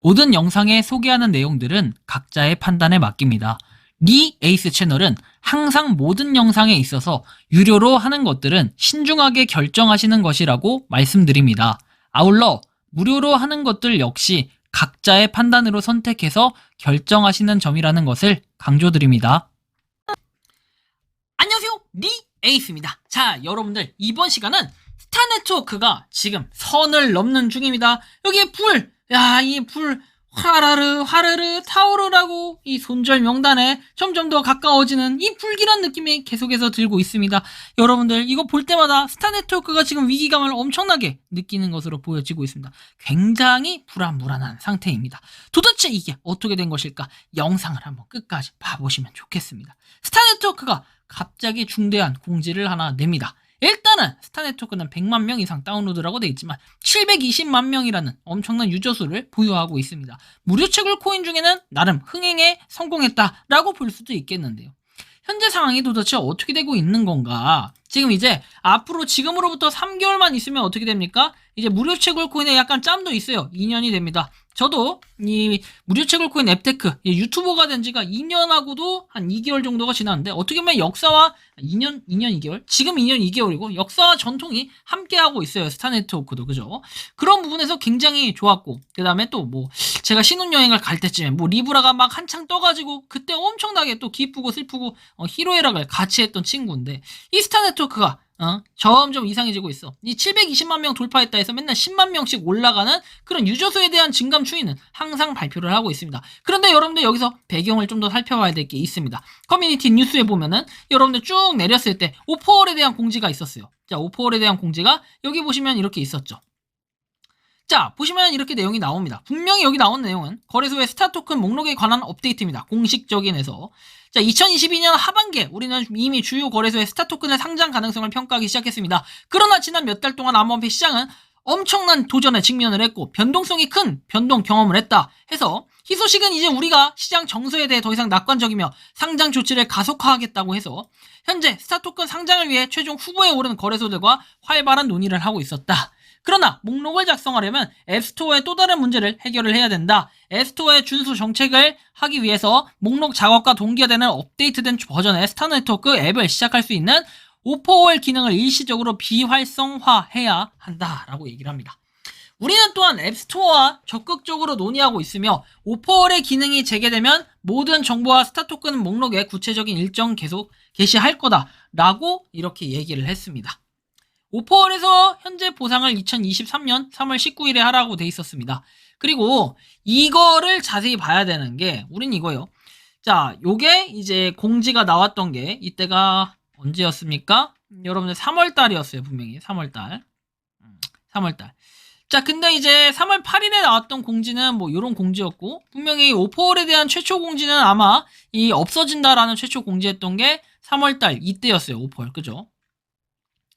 모든 영상에 소개하는 내용들은 각자의 판단에 맡깁니다. 리 에이스 채널은 항상 모든 영상에 있어서 유료로 하는 것들은 신중하게 결정하시는 것이라고 말씀드립니다. 아울러 무료로 하는 것들 역시 각자의 판단으로 선택해서 결정하시는 점이라는 것을 강조드립니다. 안녕하세요, 리 에이스입니다. 자, 여러분들, 이번 시간은 스타네트워크가 지금 선을 넘는 중입니다. 여기에 불, 이 불 화르르 타오르라고 이 손절 명단에 점점 더 가까워지는 이 불길한 느낌이 계속해서 들고 있습니다. 여러분들, 이거 볼 때마다 스타네트워크가 지금 위기감을 엄청나게 느끼는 것으로 보여지고 있습니다. 굉장히 불안불안한 상태입니다. 도대체 이게 어떻게 된 것일까? 영상을 한번 끝까지 봐보시면 좋겠습니다. 스타네트워크가 갑자기 중대한 공지를 하나 냅니다. 일단은 스타네트워크는 100만 명 이상 다운로드라고 되어 있지만 720만 명이라는 엄청난 유저수를 보유하고 있습니다. 무료 채굴 코인 중에는 나름 흥행에 성공했다라고 볼 수도 있겠는데요. 현재 상황이 도대체 어떻게 되고 있는 건가? 지금 이제 앞으로 지금으로부터 3개월만 있으면 어떻게 됩니까? 이제 무료 채굴 코인에 약간 짬도 있어요. 2년이 됩니다. 저도 이 무료 채굴 코인 앱테크 유튜버가 된 지가 2년하고도 한 2개월 정도가 지났는데, 어떻게 보면 역사와 2년 2개월? 지금 2년 2개월이고 역사와 전통이 함께하고 있어요. 스타네트워크도. 그죠? 그런 부분에서 굉장히 좋았고, 그 다음에 또 제가 신혼여행을 갈 때쯤에 리브라가 막 한창 떠가지고 그때 엄청나게 또 기쁘고 슬프고 희로애락을 같이 했던 친구인데, 이 스타네트워크가 점점 이상해지고 있어. 이 720만 명 돌파했다 해서 맨날 10만 명씩 올라가는 그런 유저수에 대한 증감 추이는 항상 발표를 하고 있습니다. 그런데 여러분들, 여기서 배경을 좀 더 살펴봐야 될 게 있습니다. 커뮤니티 뉴스에 보면은 여러분들 쭉 내렸을 때 오퍼월에 대한 공지가 있었어요. 자, 오퍼월에 대한 공지가 여기 보시면 이렇게 있었죠. 자, 보시면 이렇게 내용이 나옵니다. 분명히 여기 나온 내용은 거래소의 스타토큰 목록에 관한 업데이트입니다. 공식적인에서. 자, 2022년 하반기에 우리는 이미 주요 거래소의 스타토큰의 상장 가능성을 평가하기 시작했습니다. 그러나 지난 몇 달 동안 암호화폐 시장은 엄청난 도전에 직면을 했고 변동성이 큰 변동 경험을 했다 해서, 희소식은 이제 우리가 시장 정서에 대해 더 이상 낙관적이며 상장 조치를 가속화하겠다고 해서 현재 스타토큰 상장을 위해 최종 후보에 오른 거래소들과 활발한 논의를 하고 있었다. 그러나 목록을 작성하려면 앱스토어의 또 다른 문제를 해결을 해야 된다. 앱스토어의 준수 정책을 하기 위해서 목록 작업과 동기화되는 업데이트된 버전의 스타네트워크 앱을 시작할 수 있는 오퍼월 기능을 일시적으로 비활성화해야 한다라고 얘기를 합니다. 우리는 또한 앱스토어와 적극적으로 논의하고 있으며 오퍼월의 기능이 재개되면 모든 정보와 스타토큰 목록의 구체적인 일정 계속 게시할 거다라고 이렇게 얘기를 했습니다. 오퍼월에서 현재 보상을 2023년 3월 19일에 하라고 돼 있었습니다. 그리고 이거를 자세히 봐야 되는 게 우린 이거예요. 자, 요게 이제 공지가 나왔던 게 이때가 언제였습니까? 여러분들 3월 달이었어요. 분명히 3월 달. 3월 달. 자, 근데 이제 3월 8일에 나왔던 공지는 요런 공지였고, 분명히 오퍼월에 대한 최초 공지는 아마 이 없어진다라는 최초 공지했던 게 3월 달 이때였어요. 오퍼월. 그죠?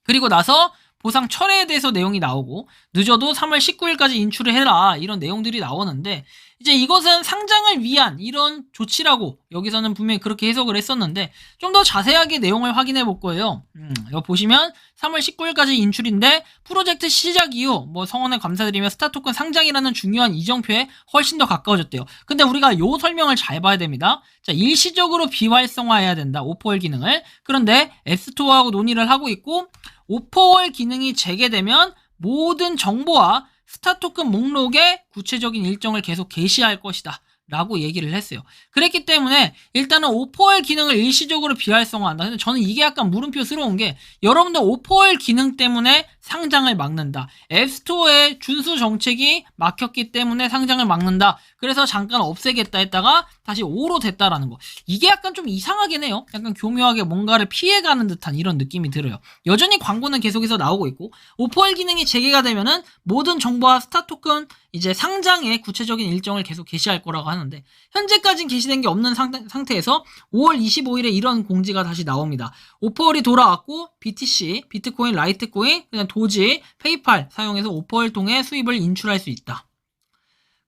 그리고 나서 보상 철회에 대해서 내용이 나오고, 늦어도 3월 19일까지 인출을 해라, 이런 내용들이 나오는데, 이제 이것은 상장을 위한 이런 조치라고 여기서는 분명히 그렇게 해석을 했었는데, 좀 더 자세하게 내용을 확인해 볼 거예요. 여기 보시면 3월 19일까지 인출인데, 프로젝트 시작 이후 성원에 감사드리며 스타토큰 상장이라는 중요한 이정표에 훨씬 더 가까워졌대요. 근데 우리가 요 설명을 잘 봐야 됩니다. 자, 일시적으로 비활성화해야 된다, 오퍼월 기능을. 그런데 앱스토어하고 논의를 하고 있고, 오퍼월 기능이 재개되면 모든 정보와 스타토큰 목록의 구체적인 일정을 계속 게시할 것이다 라고 얘기를 했어요. 그랬기 때문에 일단은 오퍼월 기능을 일시적으로 비활성화한다. 근데 저는 이게 약간 물음표스러운 게, 여러분들 오퍼월 기능 때문에 상장을 막는다, 앱스토어의 준수 정책이 막혔기 때문에 상장을 막는다, 그래서 잠깐 없애겠다 했다가 다시 5로 됐다라는 거, 이게 약간 좀 이상하긴 해요. 약간 교묘하게 뭔가를 피해가는 듯한 이런 느낌이 들어요. 여전히 광고는 계속해서 나오고 있고, 오퍼월 기능이 재개가 되면은 모든 정보와 스타토큰 이제 상장의 구체적인 일정을 계속 게시할 거라고 하는데, 현재까지는 게시된 게 없는 상태에서 5월 25일에 이런 공지가 다시 나옵니다. 오퍼월이 돌아왔고, BTC, 비트코인, 라이트코인, 그냥 도지, 페이팔 사용해서 오퍼월 통해 수입을 인출할 수 있다.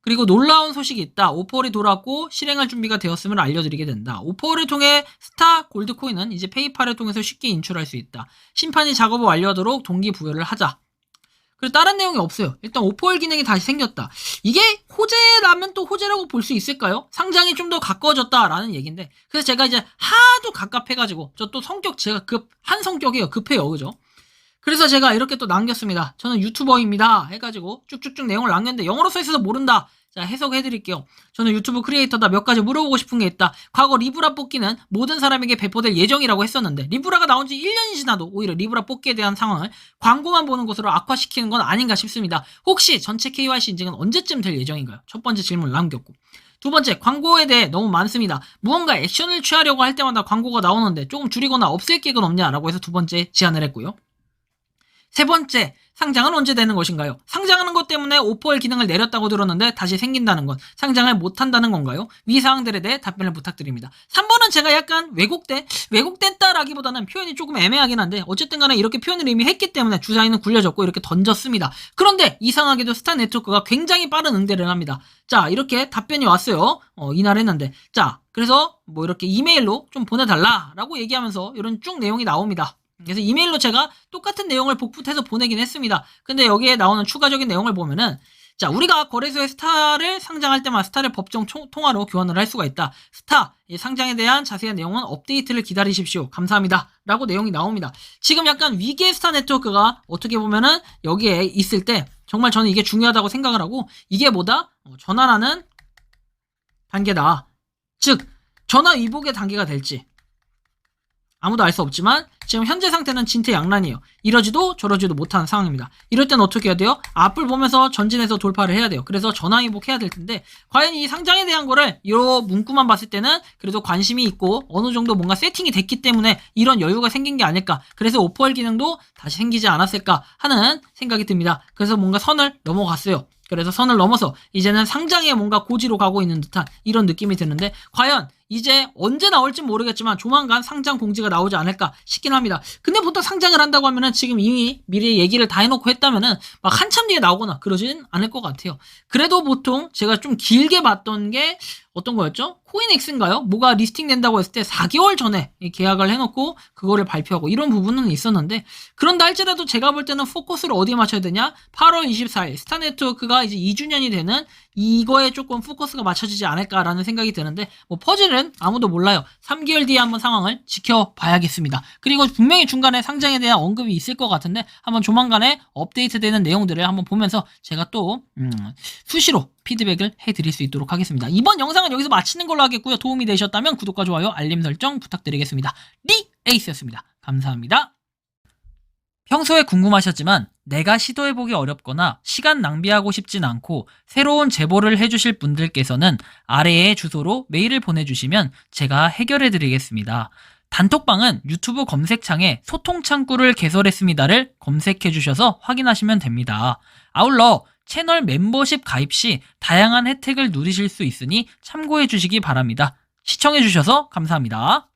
그리고 놀라운 소식이 있다. 오퍼월이 돌아왔고 실행할 준비가 되었음을 알려드리게 된다. 오퍼월을 통해 스타 골드코인은 이제 페이팔을 통해서 쉽게 인출할 수 있다. 심판이 작업을 완료하도록 동기부여를 하자. 그리고 다른 내용이 없어요. 일단 오퍼일 기능이 다시 생겼다. 이게 호재라면 또 호재라고 볼 수 있을까요? 상장이 좀 더 가까워졌다라는 얘기인데, 그래서 제가 이제 하도 갑갑해가지고, 저 또 성격 제가 한 성격이에요. 급해요. 그죠? 그래서 제가 이렇게 또 남겼습니다. 저는 유튜버입니다. 해가지고 쭉쭉쭉 내용을 남겼는데 영어로 써있어서 모른다. 자, 해석해드릴게요. 저는 유튜브 크리에이터다. 몇 가지 물어보고 싶은 게 있다. 과거 리브라 뽑기는 모든 사람에게 배포될 예정이라고 했었는데 리브라가 나온 지 1년이 지나도 오히려 리브라 뽑기에 대한 상황을 광고만 보는 것으로 악화시키는 건 아닌가 싶습니다. 혹시 전체 KYC 인증은 언제쯤 될 예정인가요? 첫 번째 질문을 남겼고, 두 번째, 광고에 대해 너무 많습니다. 무언가 액션을 취하려고 할 때마다 광고가 나오는데 조금 줄이거나 없앨 계획은 없냐라고 해서 두 번째 제안을 했고요. 세 번째, 상장은 언제 되는 것인가요? 상장하는 것 때문에 오퍼일 기능을 내렸다고 들었는데 다시 생긴다는 건 상장을 못한다는 건가요? 위 사항들에 대해 답변을 부탁드립니다. 3번은 제가 약간 왜곡됐다라기보다는 표현이 조금 애매하긴 한데 어쨌든 간에 이렇게 표현을 이미 했기 때문에 주사위는 굴려졌고 이렇게 던졌습니다. 그런데 이상하게도 스타네트워크가 굉장히 빠른 응대를 합니다. 자, 이렇게 답변이 왔어요. 이날 했는데. 자, 그래서 뭐 이렇게 이메일로 좀 보내달라라고 얘기하면서 이런 쭉 내용이 나옵니다. 그래서 이메일로 제가 똑같은 내용을 복붙해서 보내긴 했습니다. 근데 여기에 나오는 추가적인 내용을 보면은, 자, 우리가 거래소에 스타를 상장할 때마다 스타를 법정 통화로 교환을 할 수가 있다. 스타 상장에 대한 자세한 내용은 업데이트를 기다리십시오. 감사합니다. 라고 내용이 나옵니다. 지금 약간 위기의 스타 네트워크가 어떻게 보면은 여기에 있을 때 정말 저는 이게 중요하다고 생각을 하고, 이게 뭐다? 전환하는 단계다. 즉, 전화 위복의 단계가 될지 아무도 알 수 없지만 지금 현재 상태는 진퇴양난이에요. 이러지도 저러지도 못하는 상황입니다. 이럴 땐 어떻게 해야 돼요? 앞을 보면서 전진해서 돌파를 해야 돼요. 그래서 전화위복해야 될 텐데, 과연 이 상장에 대한 거를 이 문구만 봤을 때는 그래도 관심이 있고 어느 정도 뭔가 세팅이 됐기 때문에 이런 여유가 생긴 게 아닐까, 그래서 오퍼할 기능도 다시 생기지 않았을까 하는 생각이 듭니다. 그래서 뭔가 선을 넘어갔어요. 그래서 선을 넘어서 이제는 상장에 뭔가 고지로 가고 있는 듯한 이런 느낌이 드는데, 과연 이제 언제 나올지 모르겠지만 조만간 상장 공지가 나오지 않을까 싶긴 합니다. 근데 보통 상장을 한다고 하면은 지금 이미 미리 얘기를 다 해놓고 했다면은 막 한참 뒤에 나오거나 그러진 않을 것 같아요. 그래도 보통 제가 좀 길게 봤던 게 어떤 거였죠? 코인엑스인가요? 뭐가 리스팅 된다고 했을 때 4개월 전에 계약을 해놓고 그거를 발표하고 이런 부분은 있었는데, 그런다 할지라도 제가 볼 때는 포커스를 어디에 맞춰야 되냐? 8월 24일 스타네트워크가 이제 2주년이 되는 이거에 조금 포커스가 맞춰지지 않을까라는 생각이 드는데, 뭐 퍼즐은 아무도 몰라요. 3개월 뒤에 한번 상황을 지켜봐야겠습니다. 그리고 분명히 중간에 상장에 대한 언급이 있을 것 같은데 한번 조만간에 업데이트되는 내용들을 한번 보면서 제가 또 수시로 피드백을 해드릴 수 있도록 하겠습니다. 이번 영상은 여기서 마치는 걸로 하겠고요. 도움이 되셨다면 구독과 좋아요, 알림 설정 부탁드리겠습니다. 에이스였습니다. 감사합니다. 평소에 궁금하셨지만 내가 시도해보기 어렵거나 시간 낭비하고 싶진 않고 새로운 제보를 해주실 분들께서는 아래의 주소로 메일을 보내주시면 제가 해결해드리겠습니다. 단톡방은 유튜브 검색창에 소통창구를 개설했습니다를 검색해주셔서 확인하시면 됩니다. 아울러 채널 멤버십 가입 시 다양한 혜택을 누리실 수 있으니 참고해 주시기 바랍니다. 시청해 주셔서 감사합니다.